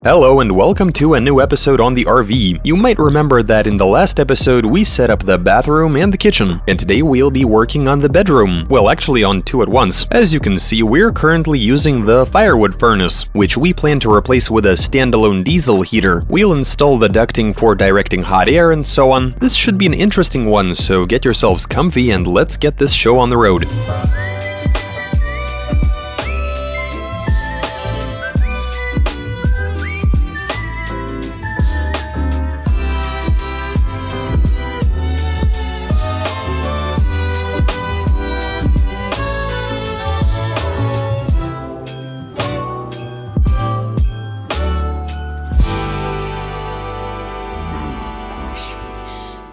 Hello and welcome to a new episode on the RV. You might remember that in the last episode we set up the bathroom and the kitchen, and today we'll be working on the bedroom. Well, actually on two at once. As you can see, we're currently using the Firewood Furnace, which we plan to replace with a standalone diesel heater. We'll install the ducting for directing hot air and so on. This should be an interesting one, so get yourselves comfy and let's get this show on the road.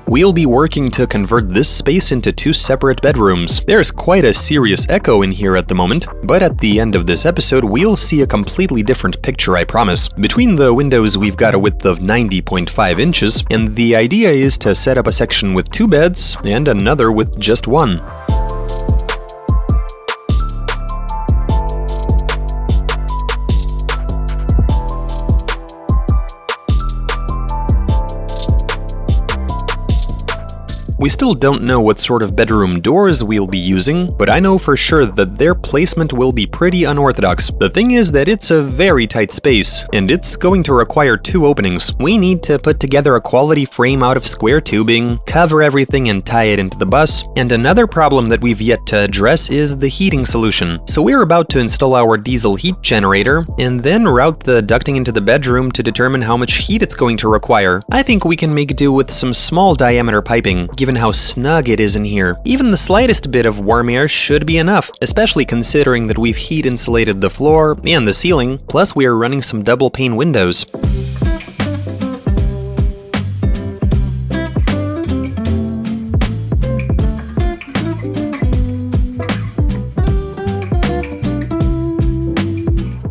We'll be working to convert this space into two separate bedrooms. There's quite a serious echo in here at the moment, but at the end of this episode we'll see a completely different picture, I promise. Between the windows we've got a width of 90.5 inches, and the idea is to set up a section with two beds and another with just one. We still don't know what sort of bedroom doors we'll be using, but I know for sure that their placement will be pretty unorthodox. The thing is that it's a very tight space, and it's going to require two openings. We need to put together a quality frame out of square tubing, cover everything and tie it into the bus, and another problem that we've yet to address is the heating solution. So we're about to install our diesel heat generator, and then route the ducting into the bedroom to determine how much heat it's going to require. I think we can make do with some small diameter piping, given how snug it is in here. Even the slightest bit of warm air should be enough, especially considering that we've heat insulated the floor and the ceiling, plus we are running some double pane windows.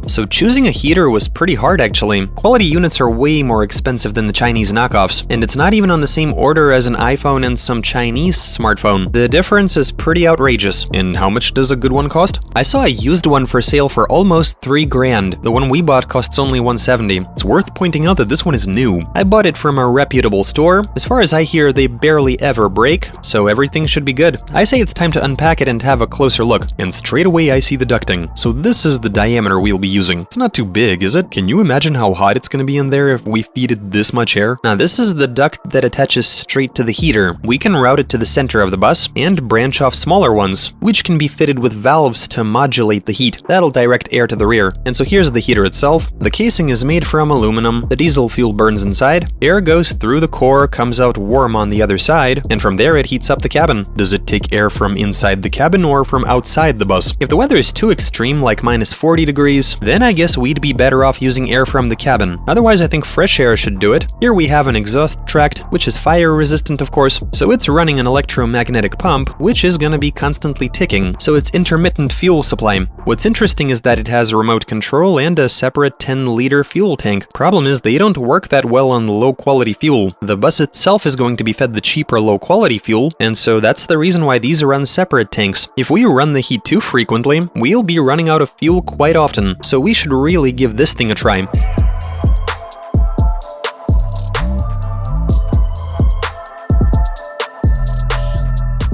So choosing a heater was pretty hard actually. Quality units are way more expensive than the Chinese knockoffs, and it's not even on the same order as an iPhone and some Chinese smartphone. The difference is pretty outrageous. And how much does a good one cost? I saw a used one for sale for almost $3,000. The one we bought costs only $170. It's worth pointing out that this one is new. I bought it from a reputable store. As far as I hear, they barely ever break, so everything should be good. I say it's time to unpack it and have a closer look. And straight away I see the ducting. So this is the diameter we'll be using. It's not too big, is it? Can you imagine how hot it's gonna be in there if we feed it this much air? Now this is the duct that attaches straight to the heater. We can route it to the center of the bus and branch off smaller ones, which can be fitted with valves to modulate the heat. That'll direct air to the rear. And so here's the heater itself. The casing is made from aluminum. The diesel fuel burns inside. Air goes through the core, comes out warm on the other side, and from there it heats up the cabin. Does it take air from inside the cabin or from outside the bus? If the weather is too extreme, like minus 40 degrees, then I guess we'd be better off using air from the cabin. Otherwise, I think fresh air should do it. Here we have an exhaust tract, which is fire resistant of course, so it's running an electromagnetic pump, which is gonna be constantly ticking, so it's intermittent fuel supply. What's interesting is that it has remote control and a separate 10-liter fuel tank. Problem is, they don't work that well on low-quality fuel. The bus itself is going to be fed the cheaper low-quality fuel, and so that's the reason why these are on separate tanks. If we run the heat too frequently, we'll be running out of fuel quite often, so we should really give this thing a try.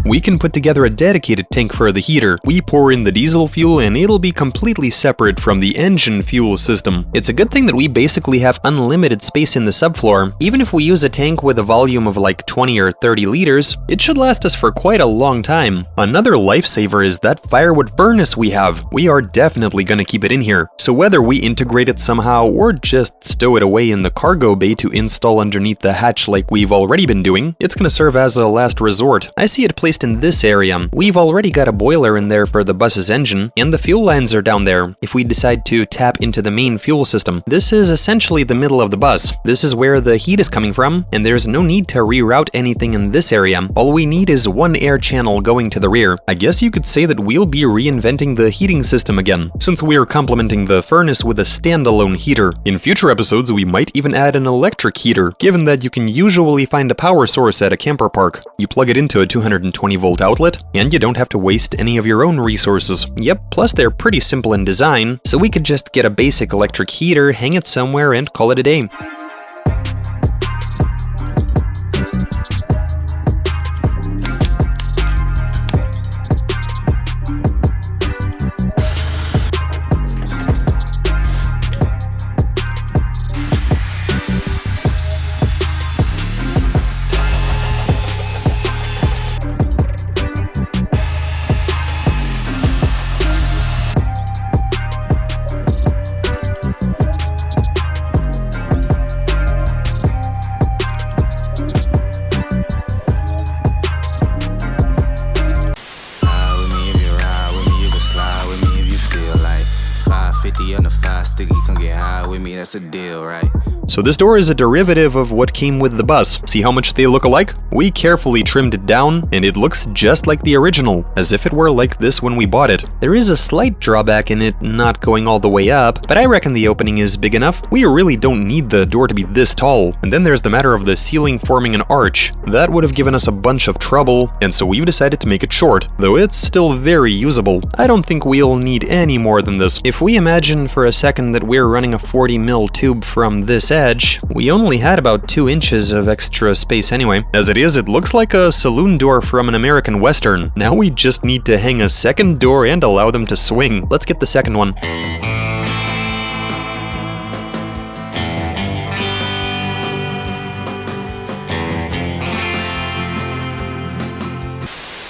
We can put together a dedicated tank for the heater. We pour in the diesel fuel and it'll be completely separate from the engine fuel system. It's a good thing that we basically have unlimited space in the subfloor. Even if we use a tank with a volume of like 20 or 30 liters, it should last us for quite a long time. Another lifesaver is that firewood furnace we have. We are definitely gonna keep it in here. So whether we integrate it somehow or just stow it away in the cargo bay to install underneath the hatch like we've already been doing, it's gonna serve as a last resort. I see it placed in this area. We've already got a boiler in there for the bus's engine, and the fuel lines are down there if we decide to tap into the main fuel system. This is essentially the middle of the bus. This is where the heat is coming from, and there's no need to reroute anything in this area. All we need is one air channel going to the rear. I guess you could say that we'll be reinventing the heating system again, since we're complementing the furnace with a standalone heater. In future episodes, we might even add an electric heater, given that you can usually find a power source at a camper park. You plug it into a 220 20-volt outlet, and you don't have to waste any of your own resources. Yep, plus they're pretty simple in design, so we could just get a basic electric heater, hang it somewhere, and call it a day. That's a deal, right? So this door is a derivative of what came with the bus. See how much they look alike? We carefully trimmed it down, and it looks just like the original, as if it were like this when we bought it. There is a slight drawback in it not going all the way up, but I reckon the opening is big enough. We really don't need the door to be this tall. And then there's the matter of the ceiling forming an arch. That would have given us a bunch of trouble, and so we've decided to make it short, though it's still very usable. I don't think we'll need any more than this. If we imagine for a second that we're running a 40mm tube from this edge, we only had about 2 inches of extra space anyway. As it is, it looks like a saloon door from an American Western. Now we just need to hang a second door and allow them to swing. Let's get the second one.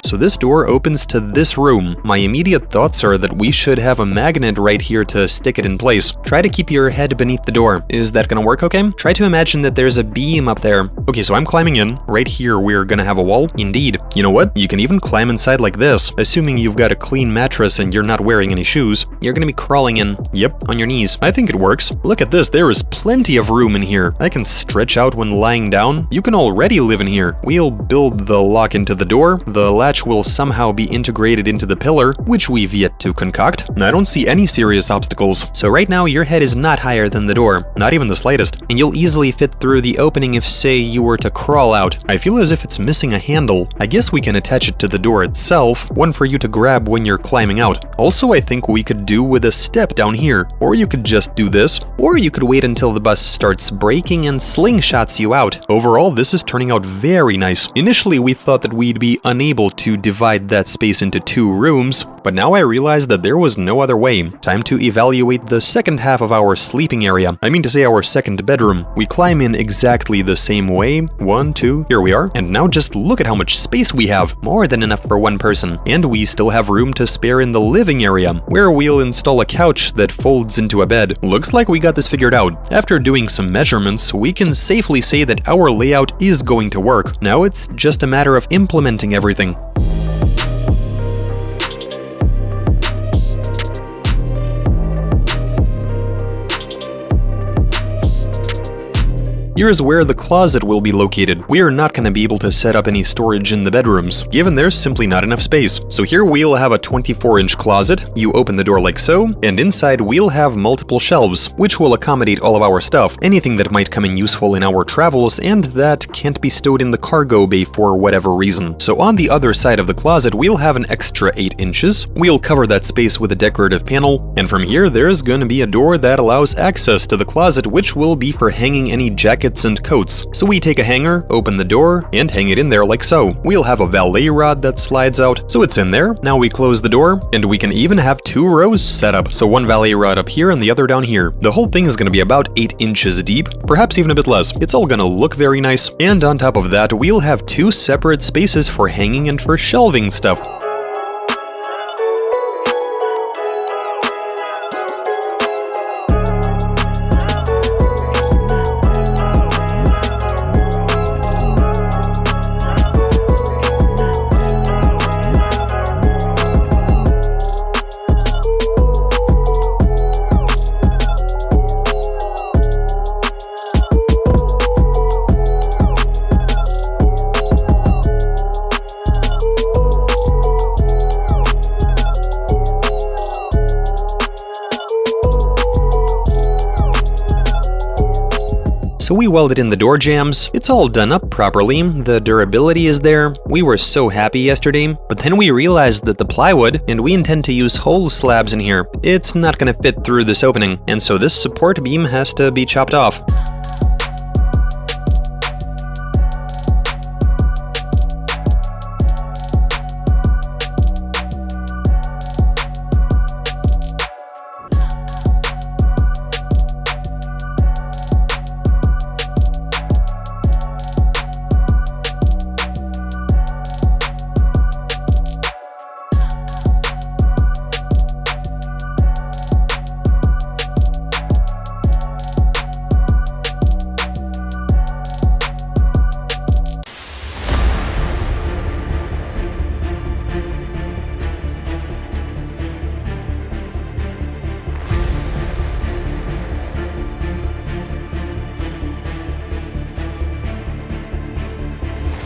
So this door opens to this room. My immediate thoughts are that we should have a magnet right here to stick it in place. Try to keep your head beneath the door. Is that gonna work okay? Try to imagine that there's a beam up there. Okay, so I'm climbing in. Right here we're gonna have a wall. Indeed. You know what? You can even climb inside like this. Assuming you've got a clean mattress and you're not wearing any shoes. You're gonna be crawling in. Yep, on your knees. I think it works. Look at this, there is plenty of room in here. I can stretch out when lying down. You can already live in here. We'll build the lock into the door. The latch will somehow be integrated into the pillar, which we've yet to concoct. I don't see any serious obstacles. So right now your head is not higher than the door, not even the slightest, and you'll easily fit through the opening if, say, you were to crawl out. I feel as if it's missing a handle. I guess we can attach it to the door itself, one for you to grab when you're climbing out. Also, I think we could do with a step down here, or you could just do this, or you could wait until the bus starts braking and slingshots you out. Overall, this is turning out very nice. Initially, we thought that we'd be unable to divide that space into 2 rooms, but now I realize that there was no other way. Time to evaluate the second half of our sleeping area. I mean to say our second bedroom. We climb in exactly the same way. 1, 2, here we are. And now just look at how much space we have. More than enough for 1 person. And we still have room to spare in the living area, where we'll install a couch that folds into a bed. Looks like we got this figured out. After doing some measurements, we can safely say that our layout is going to work. Now it's just a matter of implementing everything. Here's where the closet will be located. We are not going to be able to set up any storage in the bedrooms, given there's simply not enough space. So here we'll have a 24-inch closet. You open the door like so, and inside we'll have multiple shelves, which will accommodate all of our stuff, anything that might come in useful in our travels and that can't be stowed in the cargo bay for whatever reason. So on the other side of the closet, we'll have an extra 8 inches. We'll cover that space with a decorative panel, and from here there's going to be a door that allows access to the closet, which will be for hanging any jackets and coats. So we take a hanger, open the door, and hang it in there like so. We'll have a valet rod that slides out, so it's in there. Now we close the door, and we can even have 2 rows set up. So 1 valet rod up here and the other down here. The whole thing is going to be about 8 inches deep, perhaps even a bit less. It's all going to look very nice. And on top of that, we'll have 2 separate spaces for hanging and for shelving stuff. So we welded in the door jambs. It's all done up properly, the durability is there. We were so happy yesterday, but then we realized that the plywood, and we intend to use whole slabs in here, it's not gonna fit through this opening, and so this support beam has to be chopped off.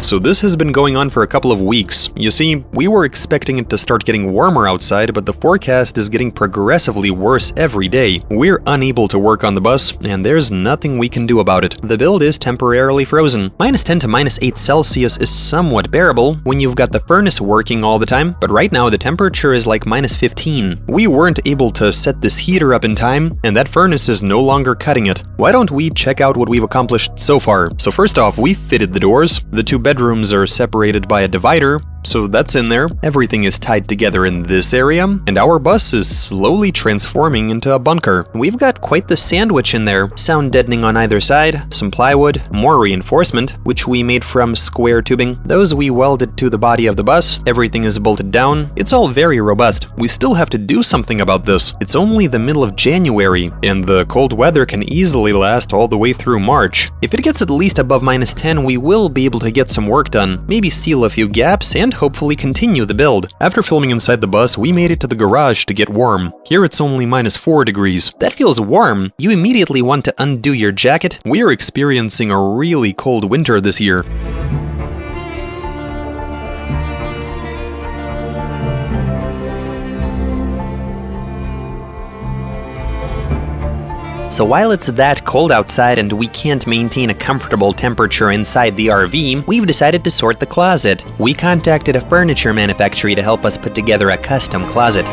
So this has been going on for a couple of weeks. You see, we were expecting it to start getting warmer outside, but the forecast is getting progressively worse every day. We're unable to work on the bus, and there's nothing we can do about it. The build is temporarily frozen. -10 to -8 Celsius is somewhat bearable when you've got the furnace working all the time, but right now the temperature is like -15. We weren't able to set this heater up in time, and that furnace is no longer cutting it. Why don't we check out what we've accomplished so far? So first off, we fitted the doors. The two bedrooms are separated by a divider, so that's in there. Everything is tied together in this area, and our bus is slowly transforming into a bunker. We've got quite the sandwich in there. Sound deadening on either side, some plywood, more reinforcement, which we made from square tubing. Those we welded to the body of the bus. Everything is bolted down. It's all very robust. We still have to do something about this. It's only the middle of January, and the cold weather can easily last all the way through March. If it gets at least above -10, we will be able to get some work done, maybe seal a few gaps, and hopefully continue the build. After filming inside the bus, we made it to the garage to get warm. Here it's only -4 degrees. That feels warm. You immediately want to undo your jacket. We are experiencing a really cold winter this year. So while it's that cold outside and we can't maintain a comfortable temperature inside the RV, we've decided to sort the closet. We contacted a furniture manufacturer to help us put together a custom closet.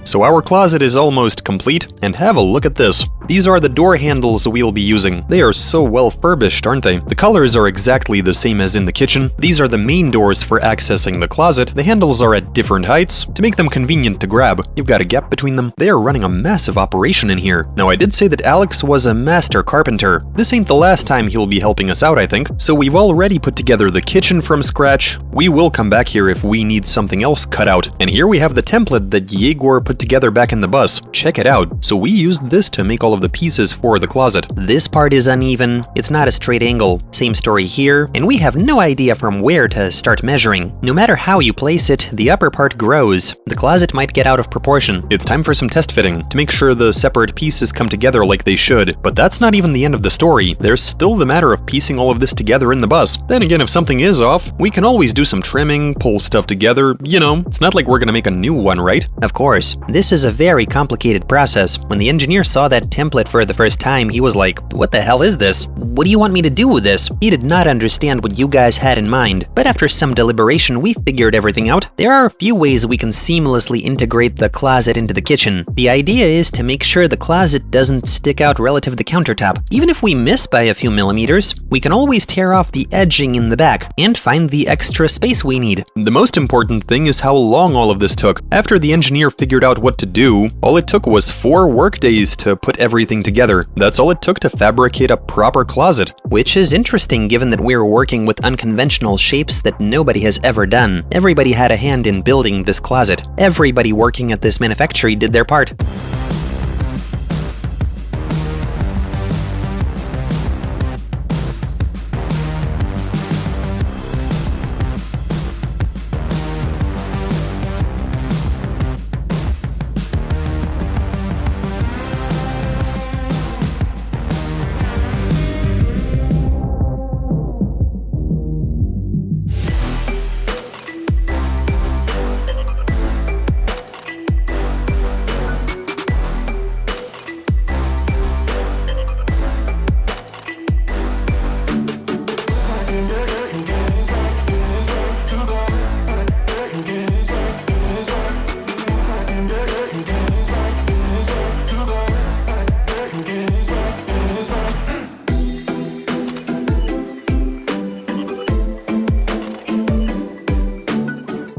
So our closet is almost complete, and have a look at this. These are the door handles we'll be using. They are so well furbished, aren't they? The colors are exactly the same as in the kitchen. These are the main doors for accessing the closet. The handles are at different heights to make them convenient to grab. You've got a gap between them. They are running a massive operation in here. Now, I did say that Alex was a master carpenter. This ain't the last time he'll be helping us out, I think. So we've already put together the kitchen from scratch. We will come back here if we need something else cut out. And here we have the template that Yegor put together back in the bus. Check it out. So we used this to make all of the pieces for the closet. This part is uneven. It's not a straight angle. Same story here. And we have no idea from where to start measuring. No matter how you place it, the upper part grows. The closet might get out of proportion. It's time for some test fitting to make sure the separate pieces come together like they should. But that's not even the end of the story. There's still the matter of piecing all of this together in the bus. Then again, if something is off, we can always do some trimming, pull stuff together. You know, it's not like we're gonna make a new one, right? Of course. This is a very complicated process. When the engineer saw that template for the first time, he was like, "What the hell is this? What do you want me to do with this?" He did not understand what you guys had in mind. But after some deliberation, we figured everything out. There are a few ways we can seamlessly integrate the closet into the kitchen. The idea is to make sure the closet doesn't stick out relative to the countertop. Even if we miss by a few millimeters, we can always tear off the edging in the back and find the extra space we need. The most important thing is how long all of this took. After the engineer figured out what to do, all it took was 4 work days to put everything together. That's all it took to fabricate a proper closet. Which is interesting given that we're working with unconventional shapes that nobody has ever done. Everybody had a hand in building this closet. Everybody working at this manufactory did their part.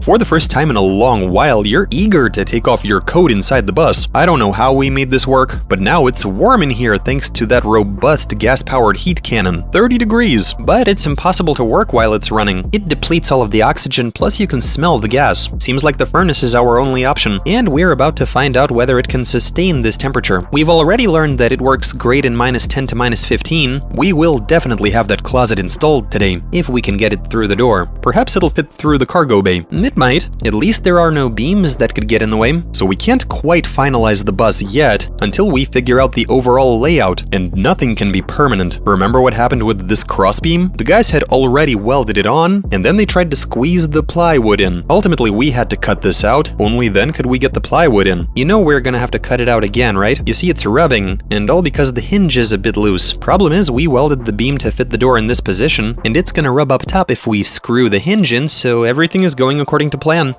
For the first time in a long while, you're eager to take off your coat inside the bus. I don't know how we made this work, but now it's warm in here thanks to that robust gas-powered heat cannon. 30 degrees, but it's impossible to work while it's running. It depletes all of the oxygen, plus you can smell the gas. Seems like the furnace is our only option, and we're about to find out whether it can sustain this temperature. We've already learned that it works great in -10 to -15. We will definitely have that closet installed today, if we can get it through the door. Perhaps it'll fit through the cargo bay. It might. At least there are no beams that could get in the way, so we can't quite finalize the bus yet until we figure out the overall layout, and nothing can be permanent. Remember what happened with this crossbeam? The guys had already welded it on, and then they tried to squeeze the plywood in. Ultimately, we had to cut this out, only then could we get the plywood in. You know we're gonna have to cut it out again, right? You see it's rubbing, and all because the hinge is a bit loose. Problem is, we welded the beam to fit the door in this position, and it's gonna rub up top if we screw the hinge in, so everything is going according to plan.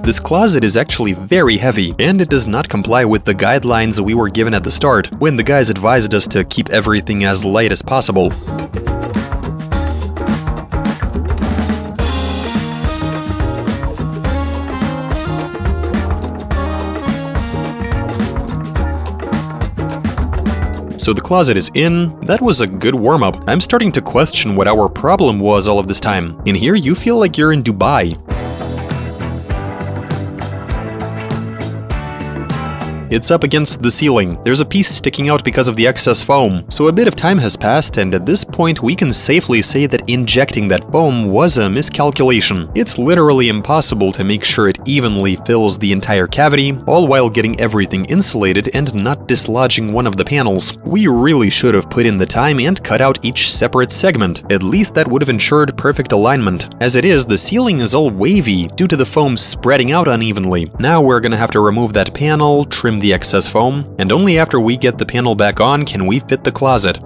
This closet is actually very heavy, and it does not comply with the guidelines we were given at the start, when the guys advised us to keep everything as light as possible. So the closet is in. That was a good warm-up. I'm starting to question what our problem was all of this time. In here, you feel like you're in Dubai. It's up against the ceiling. There's a piece sticking out because of the excess foam. So a bit of time has passed, and at this point we can safely say that injecting that foam was a miscalculation. It's literally impossible to make sure it evenly fills the entire cavity, all while getting everything insulated and not dislodging one of the panels. We really should have put in the time and cut out each separate segment. At least that would have ensured perfect alignment. As it is, the ceiling is all wavy due to the foam spreading out unevenly. Now we're gonna have to remove that panel, trim the excess foam, and only after we get the panel back on can we fit the closet.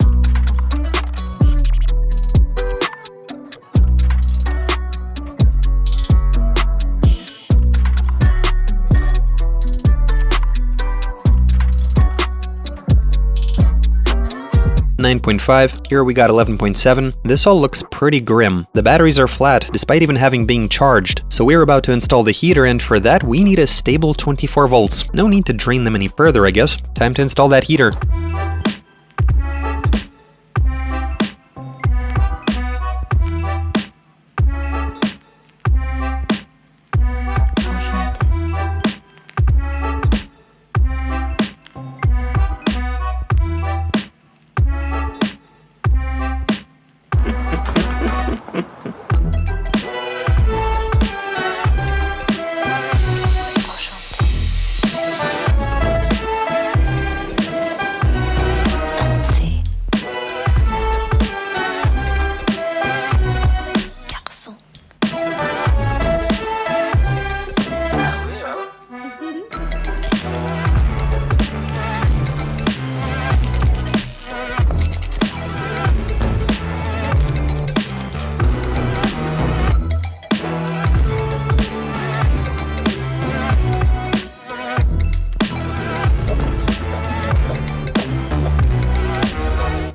Here we got 11.7. This all looks pretty grim. The batteries are flat, despite even having been charged. So we're about to install the heater, and for that we need a stable 24 volts. No need to drain them any further, I guess. Time to install that heater.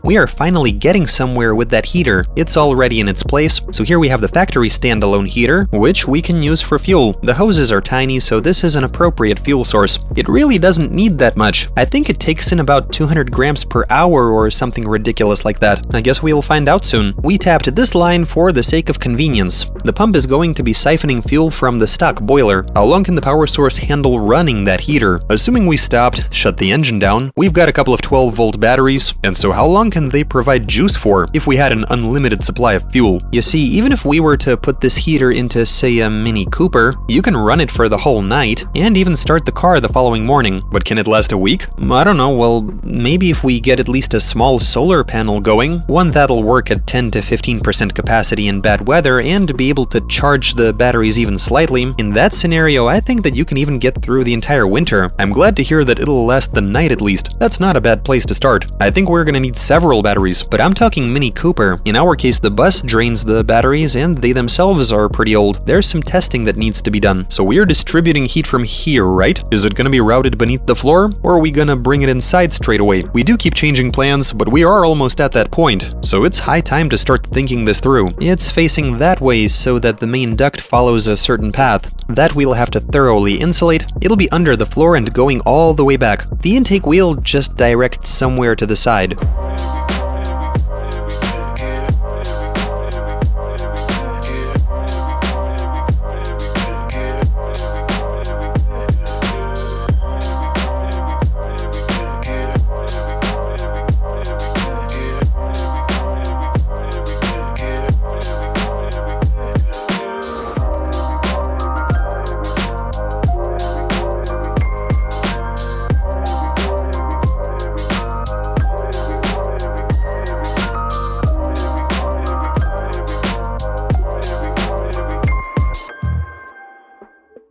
We are finally getting somewhere with that heater. It's already in its place, so here we have the factory standalone heater, which we can use for fuel. The hoses are tiny, so this is an appropriate fuel source. It really doesn't need that much. I think it takes in about 200 grams per hour or something ridiculous like that. I guess we'll find out soon. We tapped this line for the sake of convenience. The pump is going to be siphoning fuel from the stock boiler. How long can the power source handle running that heater? Assuming we stopped, shut the engine down, we've got a couple of 12-volt batteries, and so how long long can they provide juice for if we had an unlimited supply of fuel? You see, even if we were to put this heater into, say, a Mini Cooper, you can run it for the whole night and even start the car the following morning. But can it last a week? I don't know, well, maybe if we get at least a small solar panel going, one that'll work at 10 to 15% capacity in bad weather and be able to charge the batteries even slightly. In that scenario, I think that you can even get through the entire winter. I'm glad to hear that it'll last the night at least. That's not a bad place to start. I think we're gonna need several batteries, but I'm talking Mini Cooper. In our case, the bus drains the batteries and they themselves are pretty old. There's some testing that needs to be done. So we're distributing heat from here, right? Is it gonna be routed beneath the floor, or are we gonna bring it inside straight away? We do keep changing plans, but we are almost at that point. So it's high time to start thinking this through. It's facing that way so that the main duct follows a certain path. That we'll have to thoroughly insulate. It'll be under the floor and going all the way back. The intake wheel just directs somewhere to the side.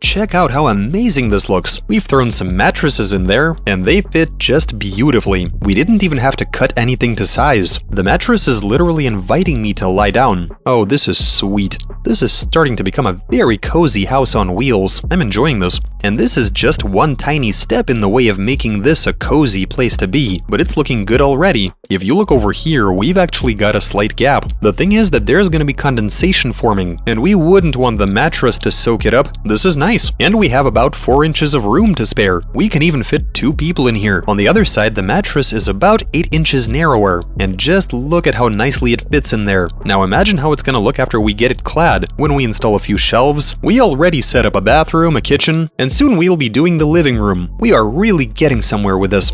Check out how amazing this looks. We've thrown some mattresses in there, and they fit just beautifully. We didn't even have to cut anything to size. The mattress is literally inviting me to lie down. Oh, this is sweet. This is starting to become a very cozy house on wheels. I'm enjoying this. And this is just one tiny step in the way of making this a cozy place to be, but it's looking good already. If you look over here, we've actually got a slight gap. The thing is that there's gonna be condensation forming, and we wouldn't want the mattress to soak it up. This is nice. And we have about 4 inches of room to spare. We can even fit 2 people in here. On the other side, the mattress is about 8 inches narrower. And just look at how nicely it fits in there. Now imagine how it's gonna look after we get it clad. When we install a few shelves, we already set up a bathroom, a kitchen, and soon we'll be doing the living room. We are really getting somewhere with this.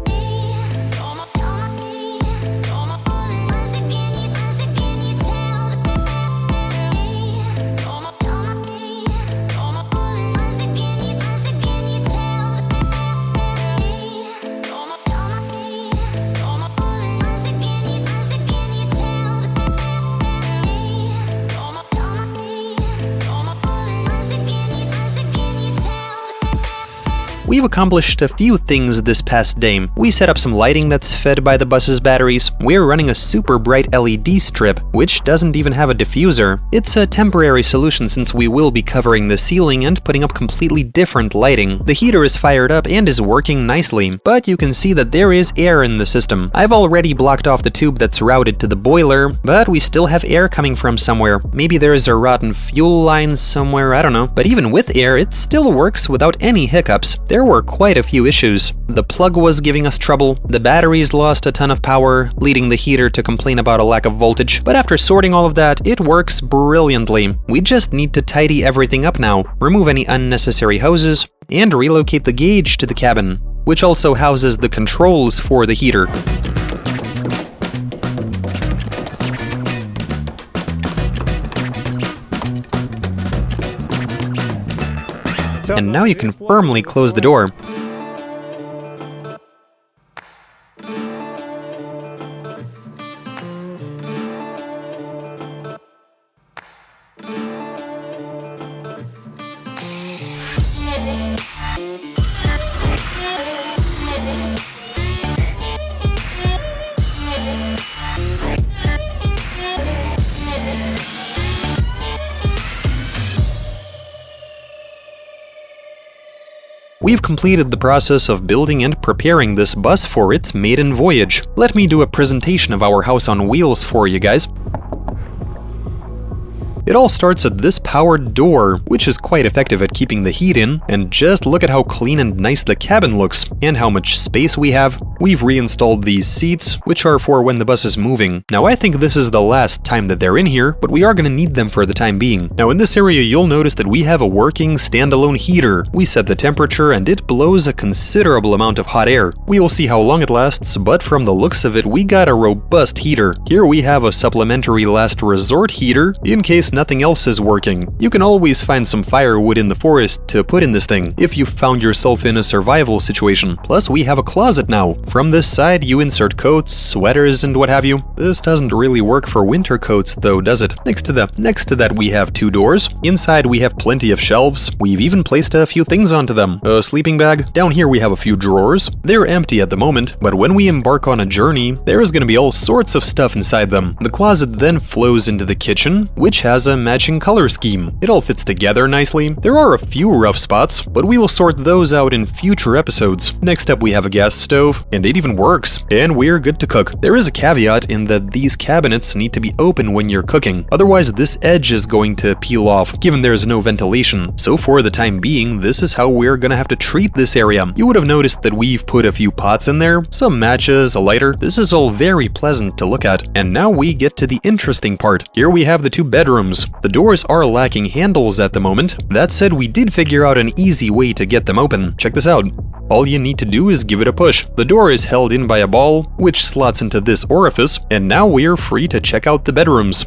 We've accomplished a few things this past day. We set up some lighting that's fed by the bus's batteries. We're running a super bright LED strip, which doesn't even have a diffuser. It's a temporary solution since we will be covering the ceiling and putting up completely different lighting. The heater is fired up and is working nicely, but you can see that there is air in the system. I've already blocked off the tube that's routed to the boiler, but we still have air coming from somewhere. Maybe there's a rotten fuel line somewhere, I don't know. But even with air, it still works without any hiccups. There were quite a few issues. The plug was giving us trouble, the batteries lost a ton of power, leading the heater to complain about a lack of voltage, but after sorting all of that, it works brilliantly. We just need to tidy everything up now, remove any unnecessary hoses, and relocate the gauge to the cabin, which also houses the controls for the heater. And now you can firmly close the door. We've completed the process of building and preparing this bus for its maiden voyage. Let me do a presentation of our house on wheels for you guys. It all starts at this powered door, which is quite effective at keeping the heat in, and just look at how clean and nice the cabin looks, and how much space we have. We've reinstalled these seats, which are for when the bus is moving. Now I think this is the last time that they're in here, but we are going to need them for the time being. Now in this area you'll notice that we have a working standalone heater. We set the temperature and it blows a considerable amount of hot air. We will see how long it lasts, but from the looks of it we got a robust heater. Here we have a supplementary last resort heater in case nothing else is working. You can always find some firewood in the forest to put in this thing if you found yourself in a survival situation. Plus we have a closet now. From this side you insert coats, sweaters and what have you. This doesn't really work for winter coats though, does it? Next to that we have two doors. Inside we have plenty of shelves. We've even placed a few things onto them. A sleeping bag. Down here we have a few drawers. They're empty at the moment, but when we embark on a journey, there is going to be all sorts of stuff inside them. The closet then flows into the kitchen, which has a matching color scheme. It all fits together nicely. There are a few rough spots, but we will sort those out in future episodes. Next up we have a gas stove, and it even works, and we're good to cook. There is a caveat in that these cabinets need to be open when you're cooking, otherwise this edge is going to peel off, given there's no ventilation. So for the time being, this is how we're gonna have to treat this area. You would have noticed that we've put a few pots in there, some matches, a lighter. This is all very pleasant to look at. And now we get to the interesting part. Here we have the two bedrooms. The doors are lacking handles at the moment. That said, we did figure out an easy way to get them open. Check this out. All you need to do is give it a push. The door is held in by a ball, which slots into this orifice, and now we're free to check out the bedrooms.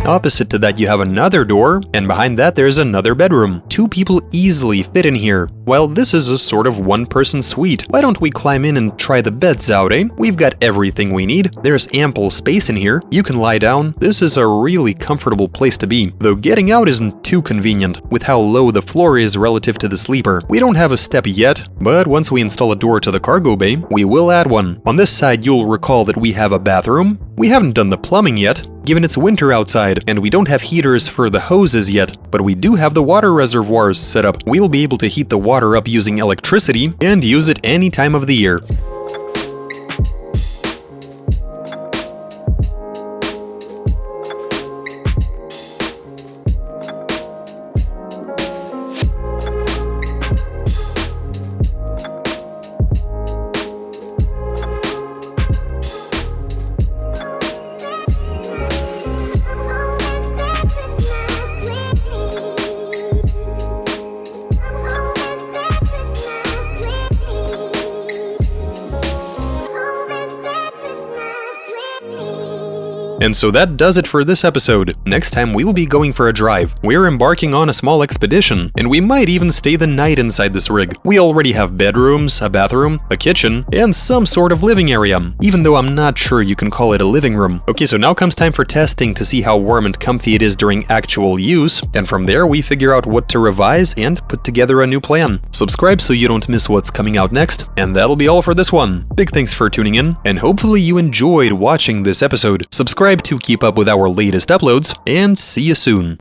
Opposite to that you have another door, and behind that there's another bedroom. Two people easily fit in here. Well, this is a sort of one-person suite. Why don't we climb in and try the beds out, eh? We've got everything we need. There's ample space in here. You can lie down. This is a really comfortable place to be, though getting out isn't too convenient with how low the floor is relative to the sleeper. We don't have a step yet, but once we install a door to the cargo bay, we will add one. On this side, you'll recall that we have a bathroom. We haven't done the plumbing yet, given it's winter outside, and we don't have heaters for the hoses yet, but we do have the water reservoirs set up. We'll be able to heat the water up using electricity and use it any time of the year. And so that does it for this episode. Next time we'll be going for a drive. We're embarking on a small expedition, and we might even stay the night inside this rig. We already have bedrooms, a bathroom, a kitchen, and some sort of living area, even though I'm not sure you can call it a living room. Okay, so now comes time for testing to see how warm and comfy it is during actual use, and from there we figure out what to revise and put together a new plan. Subscribe so you don't miss what's coming out next, and that'll be all for this one. Big thanks for tuning in, and hopefully you enjoyed watching this episode. Subscribe to keep up with our latest uploads, and see you soon.